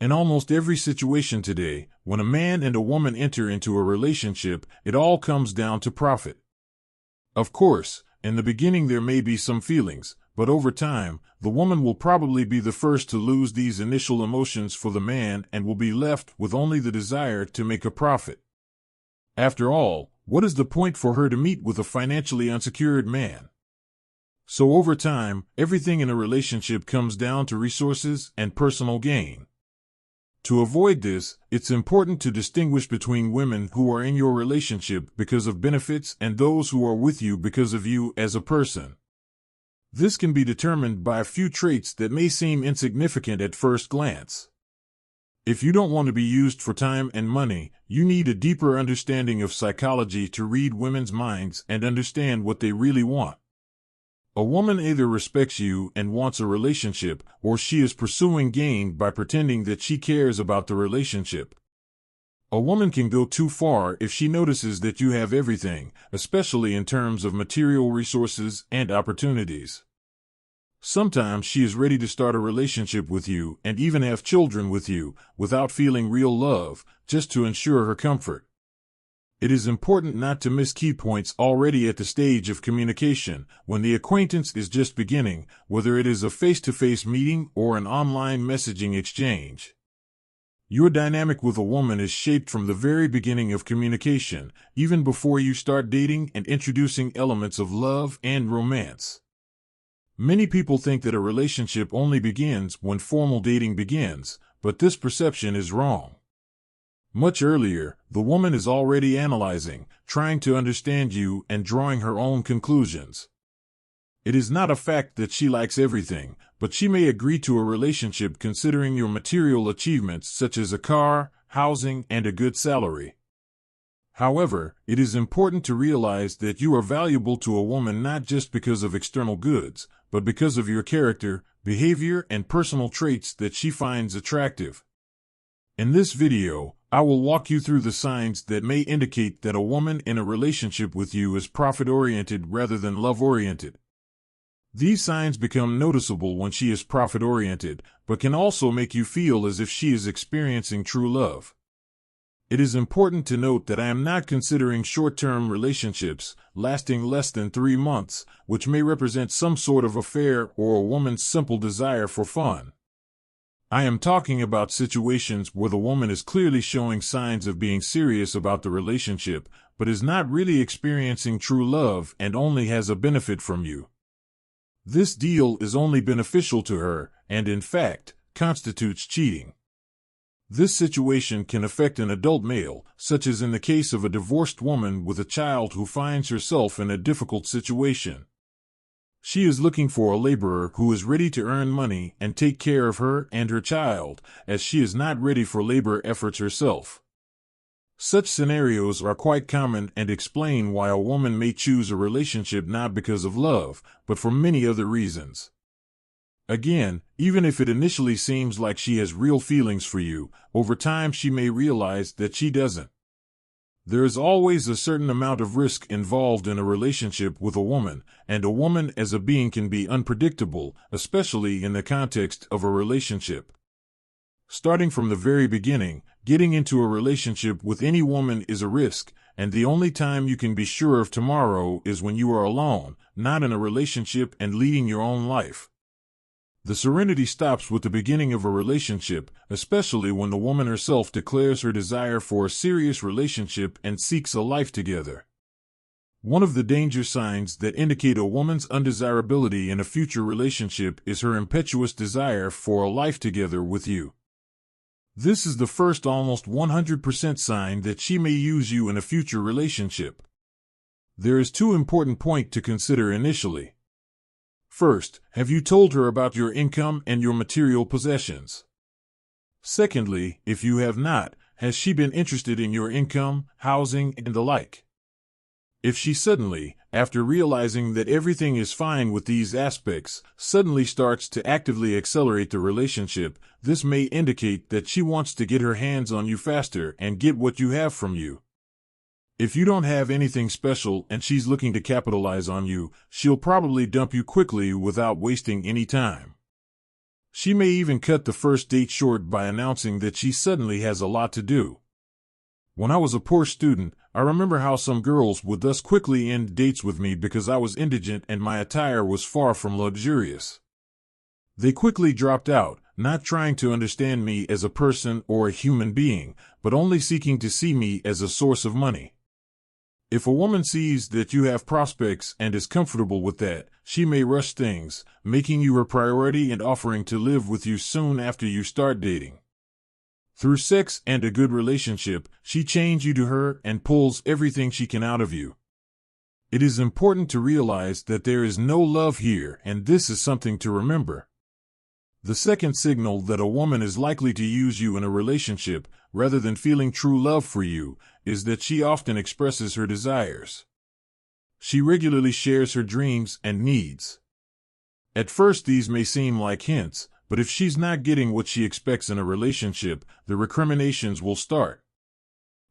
In almost every situation today, when a man and a woman enter into a relationship, it all comes down to profit. Of course, in the beginning there may be some feelings, but over time, the woman will probably be the first to lose these initial emotions for the man and will be left with only the desire to make a profit. After all, what is the point for her to meet with a financially unsecured man? So over time, everything in a relationship comes down to resources and personal gain. To avoid this, it's important to distinguish between women who are in your relationship because of benefits and those who are with you because of you as a person. This can be determined by a few traits that may seem insignificant at first glance. If you don't want to be used for time and money, you need a deeper understanding of psychology to read women's minds and understand what they really want. A woman either respects you and wants a relationship, or she is pursuing gain by pretending that she cares about the relationship. A woman can go too far if she notices that you have everything, especially in terms of material resources and opportunities. Sometimes she is ready to start a relationship with you and even have children with you, without feeling real love, just to ensure her comfort. It is important not to miss key points already at the stage of communication, when the acquaintance is just beginning, whether it is a face-to-face meeting or an online messaging exchange. Your dynamic with a woman is shaped from the very beginning of communication, even before you start dating and introducing elements of love and romance. Many people think that a relationship only begins when formal dating begins, but this perception is wrong. Much earlier, the woman is already analyzing, trying to understand you, and drawing her own conclusions. It is not a fact that she likes everything, but she may agree to a relationship considering your material achievements such as a car, housing, and a good salary. However, it is important to realize that you are valuable to a woman not just because of external goods, but because of your character, behavior, and personal traits that she finds attractive. In this video, I will walk you through the signs that may indicate that a woman in a relationship with you is profit-oriented rather than love-oriented. These signs become noticeable when she is profit-oriented, but can also make you feel as if she is experiencing true love. It is important to note that I am not considering short-term relationships, lasting less than 3 months, which may represent some sort of affair or a woman's simple desire for fun. I am talking about situations where the woman is clearly showing signs of being serious about the relationship, but is not really experiencing true love and only has a benefit from you. This deal is only beneficial to her, and in fact, constitutes cheating. This situation can affect an adult male, such as in the case of a divorced woman with a child who finds herself in a difficult situation. She is looking for a laborer who is ready to earn money and take care of her and her child, as she is not ready for labor efforts herself. Such scenarios are quite common and explain why a woman may choose a relationship not because of love, but for many other reasons. Again, even if it initially seems like she has real feelings for you, over time she may realize that she doesn't. There is always a certain amount of risk involved in a relationship with a woman, and a woman as a being can be unpredictable, especially in the context of a relationship. Starting from the very beginning, getting into a relationship with any woman is a risk, and the only time you can be sure of tomorrow is when you are alone, not in a relationship and leading your own life. The serenity stops with the beginning of a relationship, especially when the woman herself declares her desire for a serious relationship and seeks a life together. One of the danger signs that indicate a woman's undesirability in a future relationship is her impetuous desire for a life together with you. This is the first almost 100% sign that she may use you in a future relationship. There is two important points to consider initially. First, have you told her about your income and your material possessions? Secondly, if you have not, has she been interested in your income, housing, and the like? If she suddenly, after realizing that everything is fine with these aspects, suddenly starts to actively accelerate the relationship, this may indicate that she wants to get her hands on you faster and get what you have from you. If you don't have anything special and she's looking to capitalize on you, she'll probably dump you quickly without wasting any time. She may even cut the first date short by announcing that she suddenly has a lot to do. When I was a poor student, I remember how some girls would thus quickly end dates with me because I was indigent and my attire was far from luxurious. They quickly dropped out, not trying to understand me as a person or a human being, but only seeking to see me as a source of money. If a woman sees that you have prospects and is comfortable with that, she may rush things, making you her priority and offering to live with you soon after you start dating. Through sex and a good relationship, she chains you to her and pulls everything she can out of you. It is important to realize that there is no love here, and this is something to remember. The second signal that a woman is likely to use you in a relationship, rather than feeling true love for you, is that she often expresses her desires. She regularly shares her dreams and needs. At first these may seem like hints, but if she's not getting what she expects in a relationship, the recriminations will start.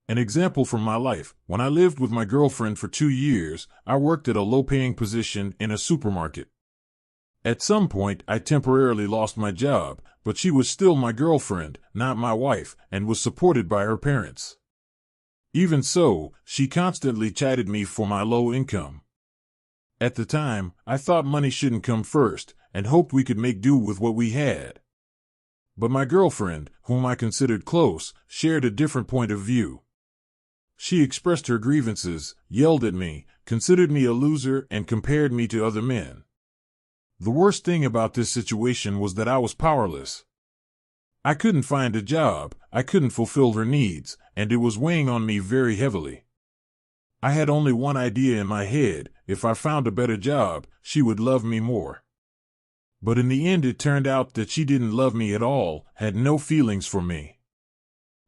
An example from my life: when I lived with my girlfriend for 2 years, I worked at a low-paying position in a supermarket. At some point, I temporarily lost my job, but she was still my girlfriend, not my wife, and was supported by her parents. Even so, she constantly chided me for my low income. At the time, I thought money shouldn't come first, and hoped we could make do with what we had. But my girlfriend, whom I considered close, shared a different point of view. She expressed her grievances, yelled at me, considered me a loser, and compared me to other men. The worst thing about this situation was that I was powerless. I couldn't find a job, I couldn't fulfill her needs, and it was weighing on me very heavily. I had only one idea in my head: if I found a better job, she would love me more. But in the end it turned out that she didn't love me at all, had no feelings for me.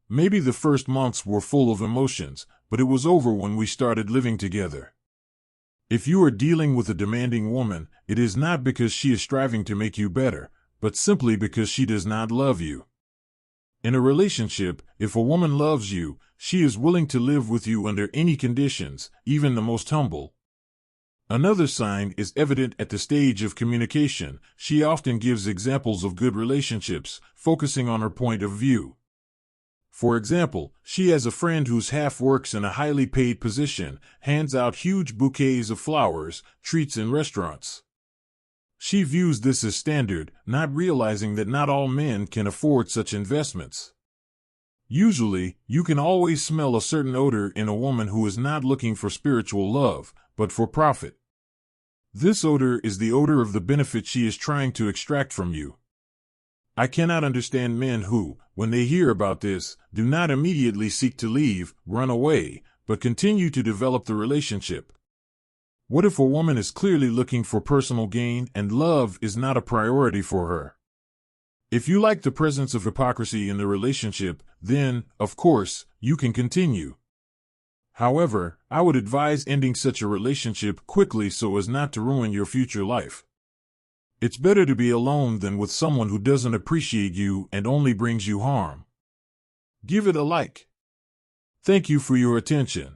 Maybe the first months were full of emotions, but it was over when we started living together. If you are dealing with a demanding woman, it is not because she is striving to make you better, but simply because she does not love you. In a relationship, if a woman loves you, she is willing to live with you under any conditions, even the most humble. Another sign is evident at the stage of communication. She often gives examples of good relationships, focusing on her point of view. For example, she has a friend whose half works in a highly paid position, hands out huge bouquets of flowers, treats in restaurants. She views this as standard, not realizing that not all men can afford such investments. Usually, you can always smell a certain odor in a woman who is not looking for spiritual love, but for profit. This odor is the odor of the benefit she is trying to extract from you. I cannot understand men who, when they hear about this, do not immediately seek to leave, run away, but continue to develop the relationship. What if a woman is clearly looking for personal gain and love is not a priority for her? If you like the presence of hypocrisy in the relationship, then, of course, you can continue. However, I would advise ending such a relationship quickly so as not to ruin your future life. It's better to be alone than with someone who doesn't appreciate you and only brings you harm. Give it a like. Thank you for your attention.